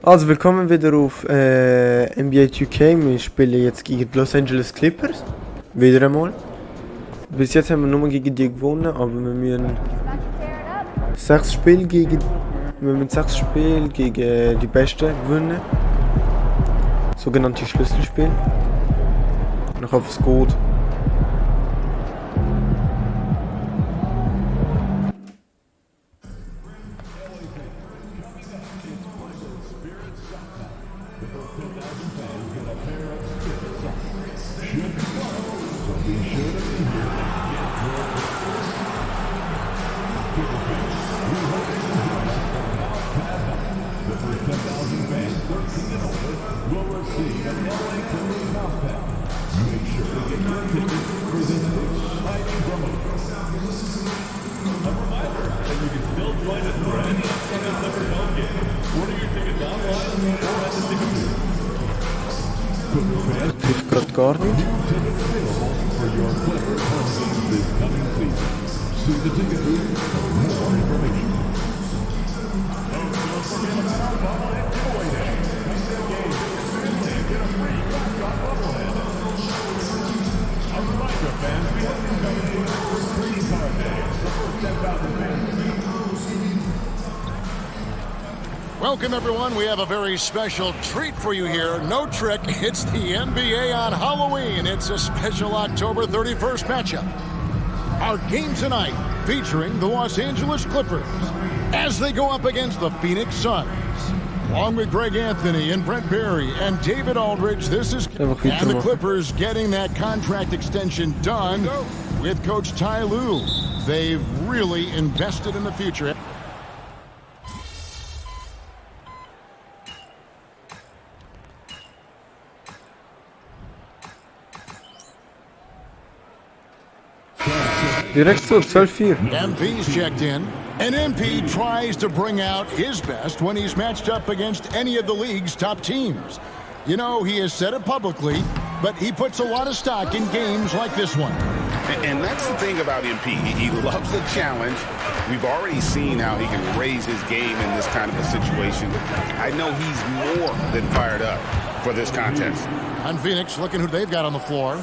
Also willkommen wieder auf NBA 2K. Wir spielen jetzt gegen die Los Angeles Clippers. Wieder einmal. Bis jetzt haben wir nur gegen die gewonnen, aber wir müssen 6 Spiele gegen die Besten gewinnen. Sogenannte Schlüsselspiel. Und ich hoffe es geht. Trifft gerade gar nicht. Welcome everyone, we have a very special treat for you here. No trick, it's the NBA on Halloween. It's a special October 31st matchup. Our game tonight featuring the Los Angeles Clippers as they go up against the Phoenix Suns. Along with Greg Anthony and Brent Berry and David Aldridge, this is and the Clippers getting that contract extension done with Coach Ty Lue. They've really invested in the future. Direkt so, 12-4. MP's checked in, and MP tries to bring out his best when he's matched up against any of the league's top teams. You know, he has said it publicly, but he puts a lot of stock in games like this one. And that's the thing about MP. He loves the challenge. We've already seen how he can raise his game in this kind of a situation. I know he's more than fired up for this contest. On Phoenix, looking who they've got on the floor.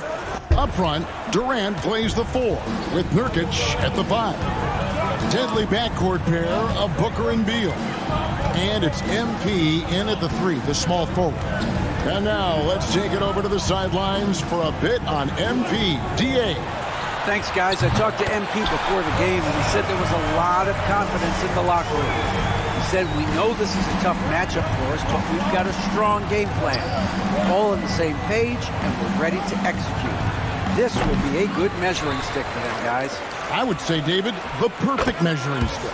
Up front, Durant plays the 4, with Nurkic at the 5. Deadly backcourt pair of Booker and Beal. And it's MP in at the 3, the small forward. And now, let's take it over to the sidelines for a bit on MP. DA. Thanks, guys. I talked to MP before the game, and he said there was a lot of confidence in the locker room. He said, we know this is a tough matchup for us, but we've got a strong game plan. We're all on the same page, and we're ready to execute. This will be a good measuring stick for them, guys. I would say, David, the perfect measuring stick.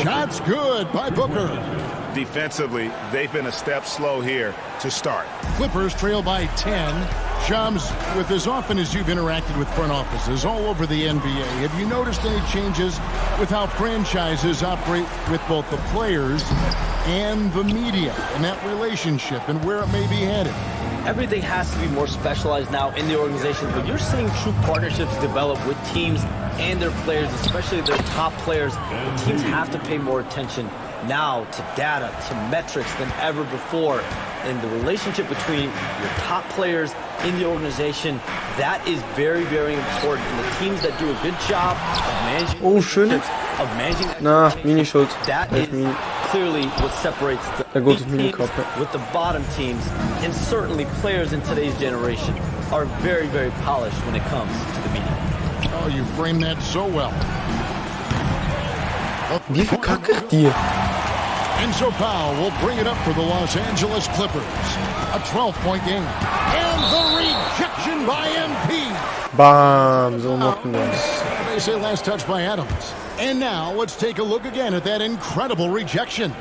Shots good by Booker. Defensively, they've been a step slow here to start. Clippers trail by 10. Shams, with as often as you've interacted with front offices all over the NBA, have you noticed any changes with how franchises operate with both the players and the media and that relationship and where it may be headed? Everything has to be more specialized now in the organization, but you're seeing true partnerships develop with teams and their players, especially their top players. The teams have to pay more attention now to data, to metrics than ever before. And the relationship between your top players in the organization, that is very, very important. And the teams that do a good job of managing Mini-Schuld. that is clearly what separates the elite teams with the bottom teams, and certainly players in today's generation are very, very polished when it comes to the media. Oh, you framed that so well. Wie verkackt die? Enzo Powell will bring it up for the Los Angeles Clippers. A 12-point game. And the rejection by MP. Bam, so machen wir es. They say last touch by Adams. And now let's take a look again at that incredible rejection.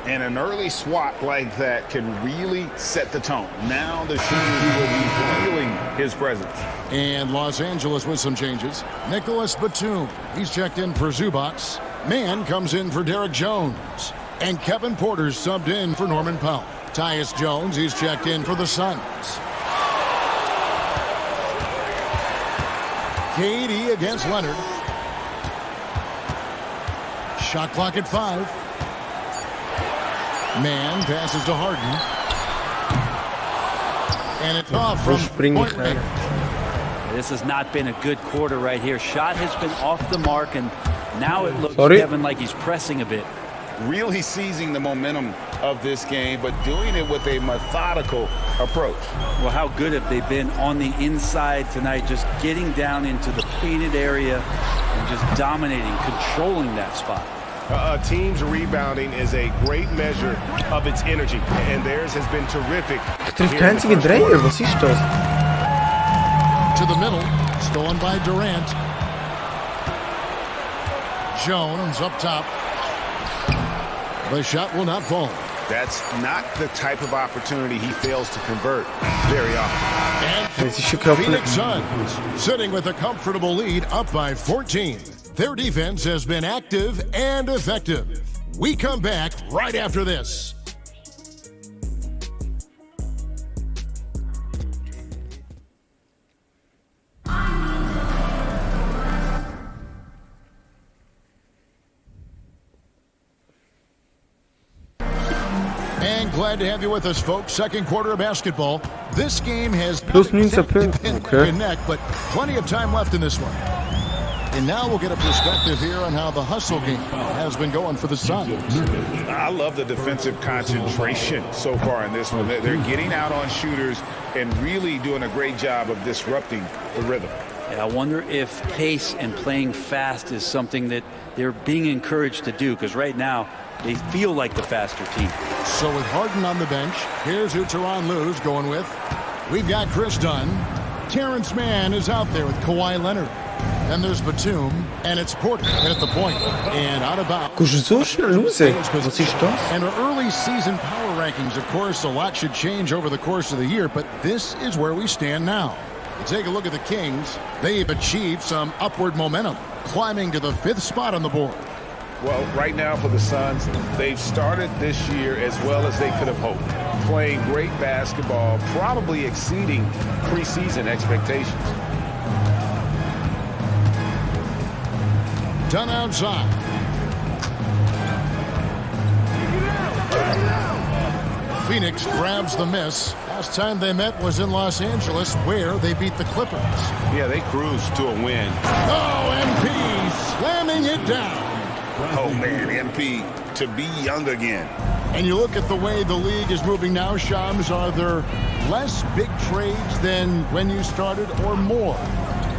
And an early swat like that can really set the tone. Now the shooter will be feeling his presence. And Los Angeles with some changes. Nicholas Batum, he's checked in for Zubac. Mann comes in for Derek Jones. And Kevin Porter's subbed in for Norman Powell. Tyus Jones, he's checked in for the Suns. KD against Leonard. Shot clock at 5. Man passes to Harden. And it's off from point range. This has not been a good quarter right here. Shot has been off the mark, and now it looks, Sorry? Kevin, like he's pressing a bit. Really seizing the momentum of this game, but doing it with a methodical approach. Well, how good have they been on the inside tonight, just getting down into the painted area and just dominating, controlling that spot. A team's rebounding is a great measure of its energy, and theirs has been terrific. Trifft kein einziger Dreier, was ist das? To the middle, stolen by Durant. Jones up top. The shot will not fall. That's not the type of opportunity he fails to convert very often. And Es ist schon knapp. Phoenix Suns sitting with a comfortable lead up by 14. Their defense has been active and effective. We come back right after this. And glad to have you with us, folks. Second quarter of basketball. This game has Plus 19 Punkte, okay. neck, but plenty of time left in this one. And now we'll get a perspective here on how the hustle game has been going for the Suns. I love the defensive concentration so far in this one. They're getting out on shooters and really doing a great job of disrupting the rhythm. Yeah, I wonder if pace and playing fast is something that they're being encouraged to do, because right now they feel like the faster team. So with Harden on the bench, here's who Tyronn Lue's going with. We've got Chris Dunn. Terrence Mann is out there with Kawhi Leonard. Then there's Batum, and it's Porter at the point. And out of bounds. Gehst du so schnell raus? Was ist das? And our early season power rankings, of course, a lot should change over the course of the year, but this is where we stand now. You take a look at the Kings. They've achieved some upward momentum, climbing to the 5th spot on the board. Well, right now for the Suns, they've started this year as well as they could have hoped. Playing great basketball, probably exceeding preseason expectations. Done outside. Phoenix grabs the miss. Last time they met was in Los Angeles, where they beat the Clippers. Yeah, they cruised to a win. Oh, MP slamming it down. Oh, man, MP to be young again. And you look at the way the league is moving now, Shams, are there less big trades than when you started or more?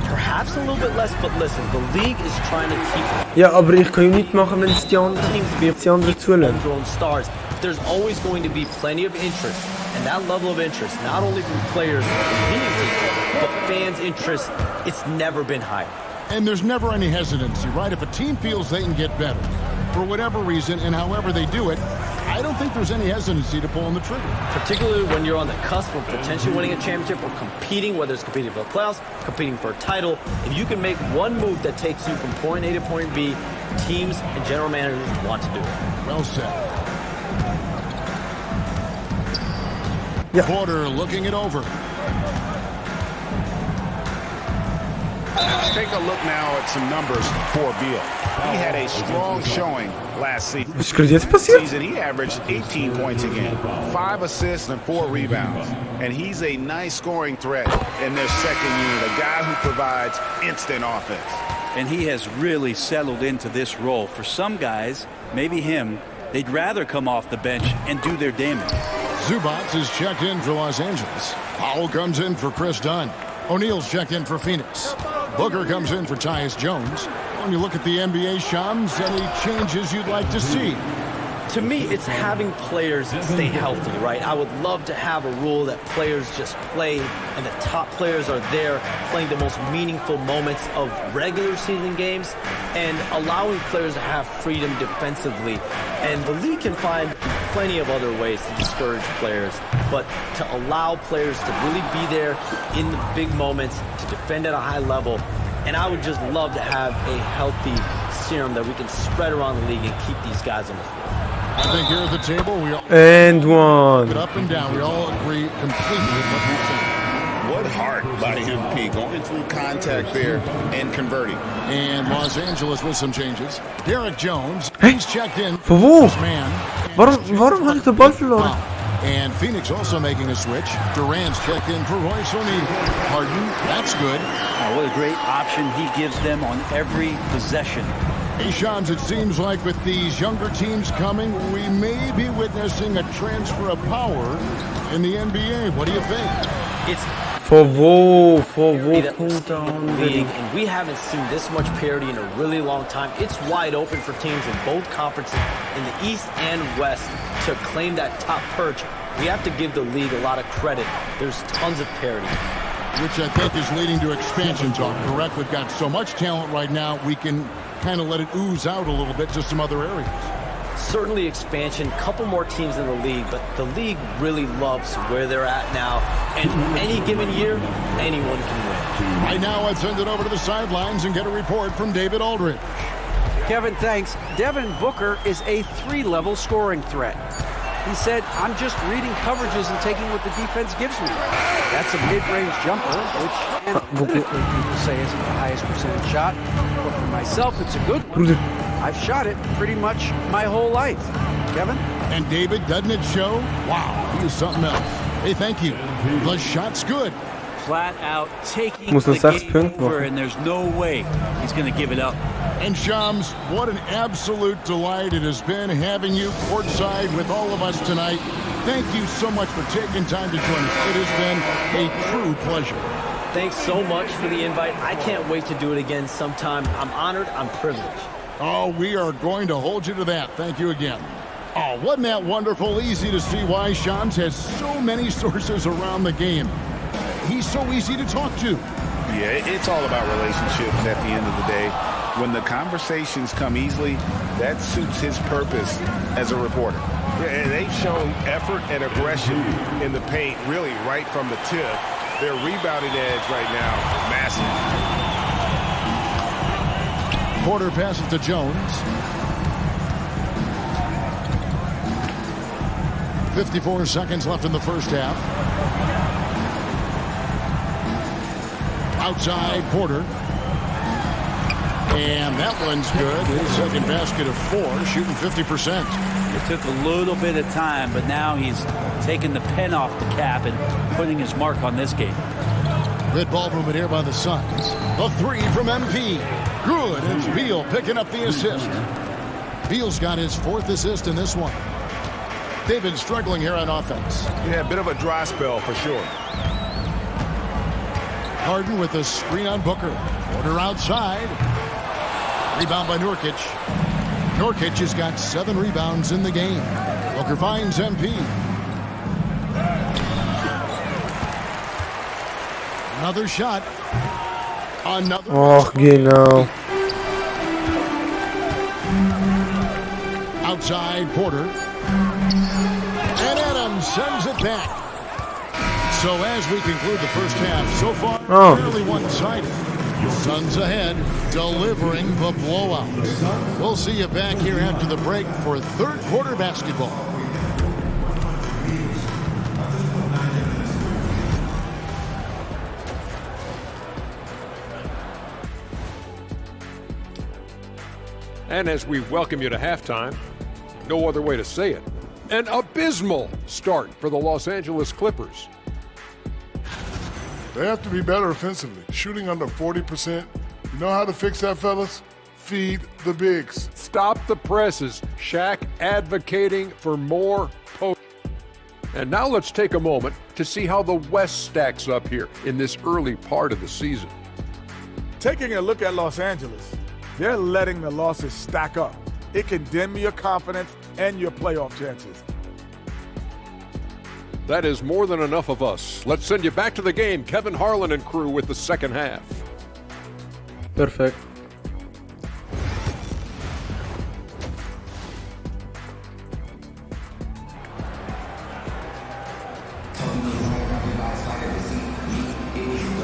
Perhaps a little bit less, but listen, the league is trying to keep Ja, aber ich kann ja nichts machen, wenn es die anderen, die anderen zulassen. homegrown stars. There's always going to be plenty of interest, and that level of interest, not only from players competing teams, but fans' interest, it's never been higher. And there's never any hesitancy, right? If a team feels they can get better, for whatever reason, and however they do it, I don't think there's any hesitancy to pulling the trigger. Particularly when you're on the cusp of potentially winning a championship or competing, whether it's competing for the playoffs, competing for a title. If you can make one move that takes you from point A to point B, teams and general managers want to do it. Well said. Yeah. Porter looking it over. Let's take a look now at some numbers for Beal. He had a strong showing last season. Was ist gerade jetzt passiert? He averaged 18 points a game, 5 assists and 4 rebounds. And he's a nice scoring threat in their second unit, a guy who provides instant offense. And he has really settled into this role. For some guys, maybe him, they'd rather come off the bench and do their damage. Zubats is checked in for Los Angeles. Powell comes in for Chris Dunn. O'Neal's checked in for Phoenix. Booker comes in for Tyus Jones. When you look at the NBA, Shams, any changes you'd like to see? To me, it's having players stay healthy, right? I would love to have a rule that players just play and the top players are there playing the most meaningful moments of regular season games and allowing players to have freedom defensively. And the league can find plenty of other ways to discourage players, but to allow players to really be there in the big moments, to defend at a high level. And I would just love to have a healthy serum that we can spread around the league and keep these guys on the floor. I think here at the table, we all And one. up and down. We all agree completely with what you're saying. What heart by MP going through contact there and converting. And Los Angeles with some changes. Derek Jones, he's checked in. Voor wo? Man. Warum habe ich den Ball verloren? And Phoenix also making a switch. Durant's checked in for Royce O'Neal. Harden, that's good. Oh, what a great option he gives them on every possession. Hey, Shams, it seems like with these younger teams coming, we may be witnessing a transfer of power in the NBA. What do you think? It's Vor wo that kommt der league, andere? and we haven't seen this much parity in a really long time. It's wide open for teams in both conferences, in the East and West, to claim that top perch. We have to give the league a lot of credit. There's tons of parity. Which I think is leading to expansion talk, correct? We've got so much talent right now, we can kind of let it ooze out a little bit to some other areas. Certainly expansion, couple more teams in the league, but the league really loves where they're at now. And any given year, anyone can win. Right now, let's send it over to the sidelines and get a report from David Aldridge. Kevin, thanks. Devin Booker is a 3-level scoring threat. He said, I'm just reading coverages and taking what the defense gives me. That's a mid-range jumper, which people say isn't the highest percentage shot. But for myself, it's a good one. I've shot it pretty much my whole life. Kevin? And David, doesn't it show? Wow, he is something else. Hey, thank you. The shot's good. Flat out taking Muss noch the 6 game Punkte over, machen. and there's no way he's going to give it up. And Shams, what an absolute delight it has been having you courtside with all of us tonight. Thank you so much for taking time to join us. It has been a true pleasure. Thanks so much for the invite. I can't wait to do it again sometime. I'm honored, I'm privileged. Oh, we are going to hold you to that. Thank you again. Oh, wasn't that wonderful? Easy to see why Shams has so many sources around the game. He's so easy to talk to. Yeah, it's all about relationships at the end of the day. When the conversations come easily, that suits his purpose as a reporter. Yeah, and they've shown effort and aggression in the paint, really right from the tip. Their rebounding edge right now, massive. Porter passes to Jones. 54 seconds left in the first half. Outside, Porter. And that one's good. His second basket of 4, shooting 50%. It took a little bit of time, but now he's taking the pen off the cap and putting his mark on this game. Good ball movement here by the Suns. The 3 from MP. Good. It's Beal picking up the assist. Beal's got his 4th assist in this one. They've been struggling here on offense. Yeah, a bit of a dry spell for sure. Harden with a screen on Booker. Porter outside. Rebound by Nurkic. Nurkic has got 7 rebounds in the game. Booker finds MP. Another shot. Another. Och, genau. Outside, Porter. And Adams sends it back. So as we conclude the first half, so far, fairly one-sided. Suns ahead, delivering the blowout. We'll see you back here after the break for third quarter basketball. And as we welcome you to halftime, no other way to say it, an abysmal start for the Los Angeles Clippers. They have to be better offensively, shooting under 40%. You know how to fix that, fellas? Feed the bigs. Stop the presses. Shaq advocating for more post. And now let's take a moment to see how the West stacks up here in this early part of the season. Taking a look at Los Angeles, they're letting the losses stack up. It can dim your confidence and your playoff chances. That is more than enough of us. Let's send you back to the game. Kevin Harlan and crew with the second half. Perfekt.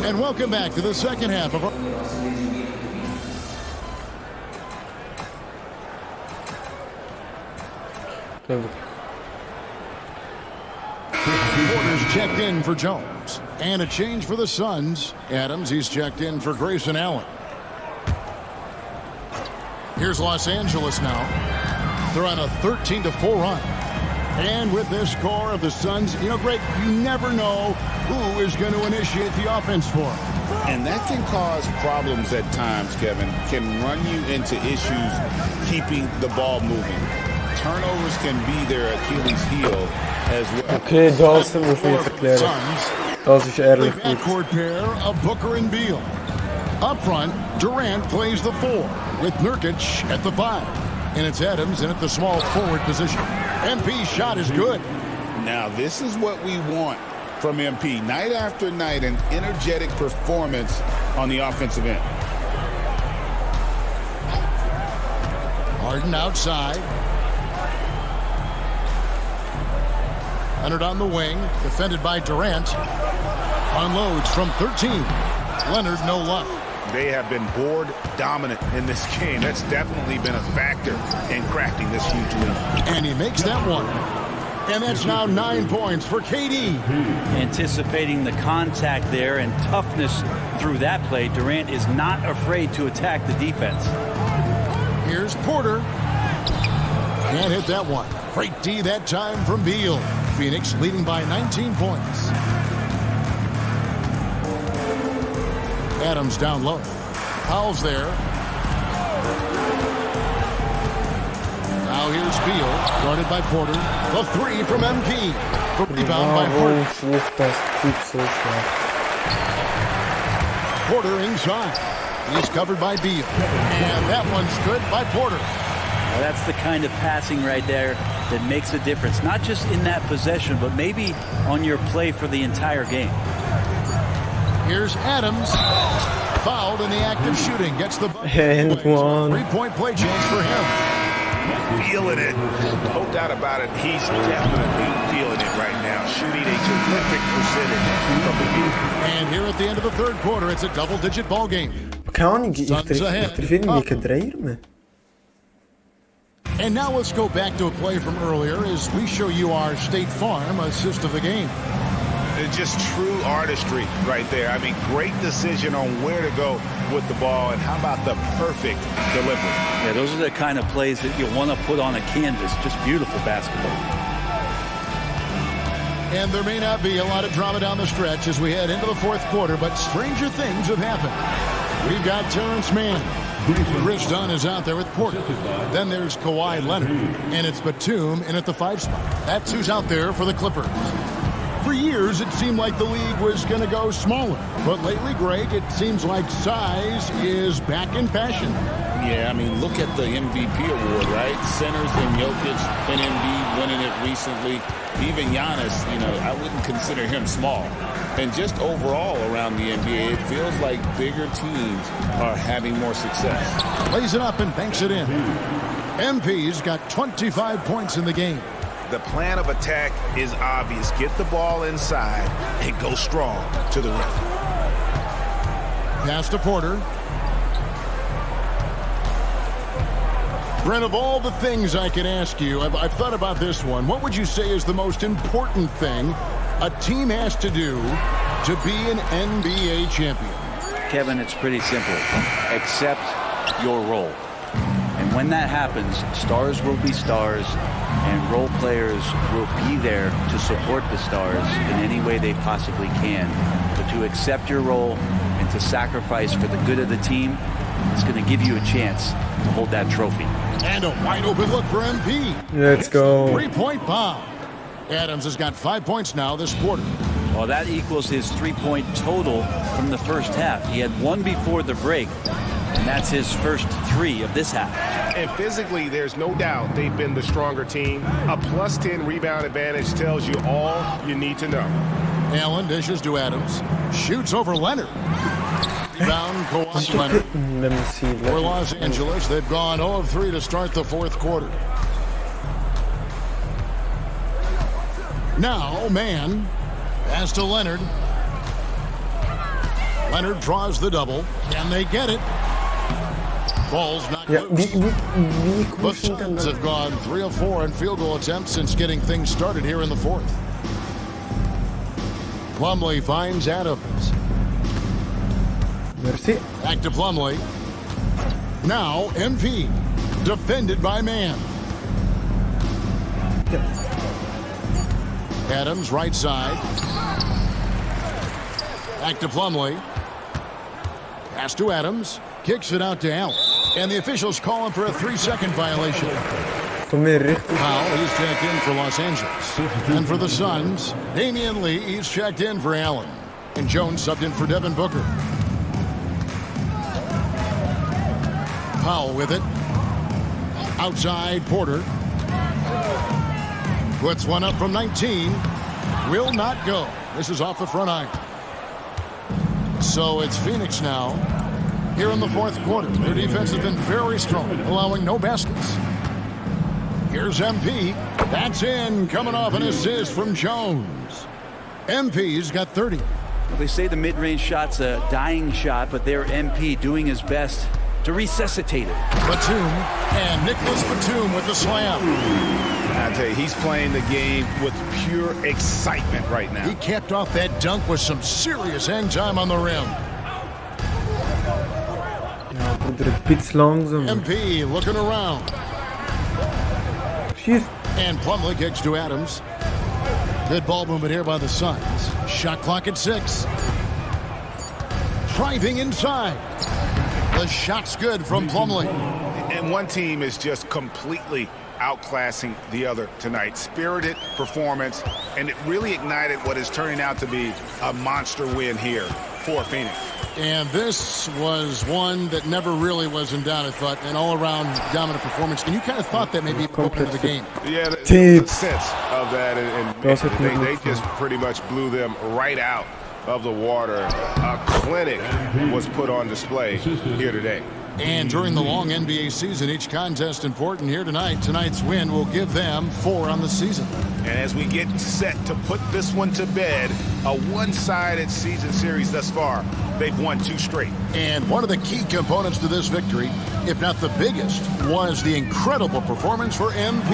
And welcome back to the second half of our... Porter's checked in for Jones. And a change for the Suns. Adams, he's checked in for Grayson Allen. Here's Los Angeles now. They're on a 13-4 run. And with this score of the Suns, you know, Greg, you never know who is going to initiate the offense for them. And that can cause problems at times, Kevin. Can run you into issues keeping the ball moving. Turnovers can be their Achilles heel as well. Okay, Dawson muss mir jetzt erklären. Das ist ehrlich gut. Backcourt pair of Booker and Beal. Up front, Durant plays the 4 with Nurkic at the 5. And it's Adams in at the small forward position. MP's shot is good. Now, this is what we want from MP. Night after night, an energetic performance on the offensive end. Harden outside. Leonard on the wing, defended by Durant. Unloads from 13. Leonard, no luck. They have been board dominant in this game. That's definitely been a factor in crafting this huge lead. And he makes that one. And that's now 9 points for KD. Anticipating the contact there and toughness through that play, Durant is not afraid to attack the defense. Here's Porter. Can't hit that one. Great D that time from Beal. Phoenix leading by 19 points. Adams down low. Powell's there. Now here's Beal, guarded by Porter. The 3 from MP. The rebound by Harden. Porter inside. He's covered by Beal. And that one's good by Porter. Well, that's the kind of passing right there that makes a difference. Not just in that possession, but maybe on your play for the entire game. Here's Adams. Fouled in the act of shooting. Gets the And one. 3-point play chance for him. Feeling it. No doubt about it. He's definitely feeling it right now. Shooting a terrific percentage from the field. And here at the end of the third quarter, it's a double-digit ball game. Keine Ahnung, ich treffe irgendwie keinen Dreier mehr. And now let's go back to a play from earlier as we show you our State Farm assist of the game. It's just true artistry right there. I mean, great decision on where to go with the ball, and how about the perfect delivery? Yeah, those are the kind of plays that you want to put on a canvas. Just beautiful basketball. And there may not be a lot of drama down the stretch as we head into the fourth quarter, but stranger things have happened. We've got Terrence Mann. Chris Dunn is out there with Porter. Then there's Kawhi Leonard. And it's Batum in at the 5 spot. That's who's out there for the Clippers. For years, it seemed like the league was going to go smaller. But lately, Greg, it seems like size is back in fashion. Yeah, I mean, look at the MVP award, right? Centers and Jokic and Embiid winning it recently. Even Giannis, you know, I wouldn't consider him small. And just overall around the NBA, it feels like bigger teams are having more success. Lays it up and banks it in. MP's got 25 points in the game. The plan of attack is obvious. Get the ball inside and go strong to the rim. Pass to Porter. Brent, of all the things I could ask you, I've thought about this one. What would you say is the most important thing a team has to do to be an NBA champion? Kevin, it's pretty simple. Accept your role. And when that happens, stars will be stars, and role players will be there to support the stars in any way they possibly can. But to accept your role and to sacrifice for the good of the team is going to give you a chance to hold that trophy. And a wide open look for MP. Let's go. 3-point bomb. Adams has got 5 points now this quarter. Well, that equals his 3-point total from the first half. He had one before the break, and that's his first 3 of this half. And physically, there's no doubt they've been the stronger team. A plus 10 rebound advantage tells you all you need to know. Allen dishes to Adams. Shoots over Leonard. Rebound, Kawhi Leonard. For Los Angeles, they've gone 0 of 3 to start the fourth quarter. Now, Mann. Pass to Leonard. Leonard draws the double. Can they get it? Ball's not Ja, loose. wie The Suns have gone 3 of 4 in field goal attempts since getting things started here in the fourth. Plumlee finds Adams. Merci. Back to Plumlee. Now MP. Defended by Mann. Ja. Adams, right side. Back to Plumlee. Pass to Adams. Kicks it out to Allen. And the officials call him for a 3-second violation. Kom meer richting. Powell, he's checked in for Los Angeles. And for the Suns, Damian Lee, he's checked in for Allen. And Jones subbed in for Devin Booker. Powell with it. Outside, Porter. Puts one up from 19. Will not go. This is off the front iron. So it's Phoenix now. Here in the fourth quarter. Their defense has been very strong, allowing no baskets. Here's MP. That's in, coming off an assist from Jones. MP's got 30. Well, they say the mid-range shot's a dying shot, but they're MP doing his best to resuscitate it. Batum, and Nicholas Batum with the slam. I tell you, he's playing the game with pure excitement right now. He capped off that dunk with some serious hang time on the rim. Ja, probeer het iets langzamer. MP looking around. Precies. And Plumlee kicks to Adams. Good ball movement here by the Suns. Shot clock at 6. Driving inside. The shot's good from Plumlee. And one team is just completely outclassing the other tonight. Spirited performance, and it really ignited what is turning out to be a monster win here for Phoenix. And this was one that never really was in doubt, I thought, an all-around dominant performance. And you kind of thought that maybe open to the game. Yeah, the sense of that, and they just pretty much blew them right out of the water. A clinic was put on display here today. And during the long NBA season, each contest important here tonight. Tonight's win will give them 4 on the season. And as we get set to put this one to bed, a one-sided season series thus far, they've won 2 straight. And one of the key components to this victory, if not the biggest, was the incredible performance for MP.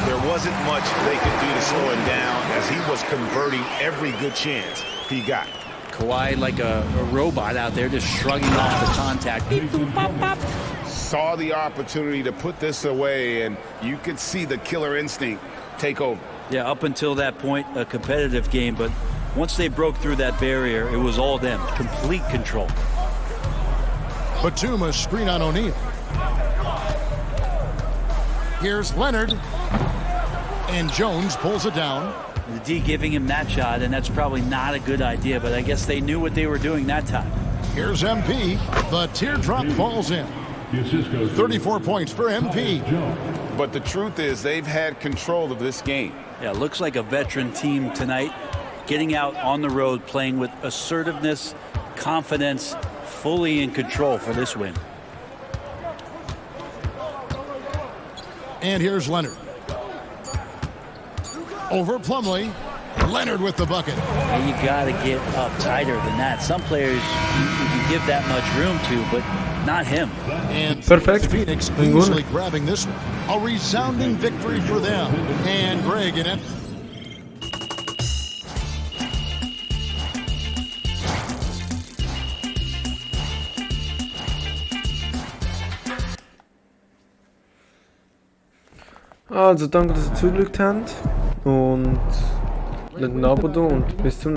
There wasn't much they could do to slow him down as he was converting every good chance he got. Kawhi like a robot out there just shrugging off the contact. Saw the opportunity to put this away, and you could see the killer instinct take over. Yeah, up until that point, a competitive game, but once they broke through that barrier, it was all them. Complete control. Batum, a screen on O'Neal. Here's Leonard. And Jones pulls it down. The D giving him that shot, and that's probably not a good idea, but I guess they knew what they were doing that time. Here's MP. The teardrop falls in. 34 points for MP. But the truth is, they've had control of this game. Yeah, looks like a veteran team tonight, getting out on the road, playing with assertiveness, confidence, fully in control for this win. And here's Leonard. Over Plumlee. Leonard with the bucket. And you got to get up tighter than that. Some players you can give that much room to, but not him. And Perfect. Phoenix easily grabbing this one. A resounding victory for them. And Greg in it. Also danke, dass ihr zugeschaut habt und lasst ein Abo da und bis zum nächsten Mal.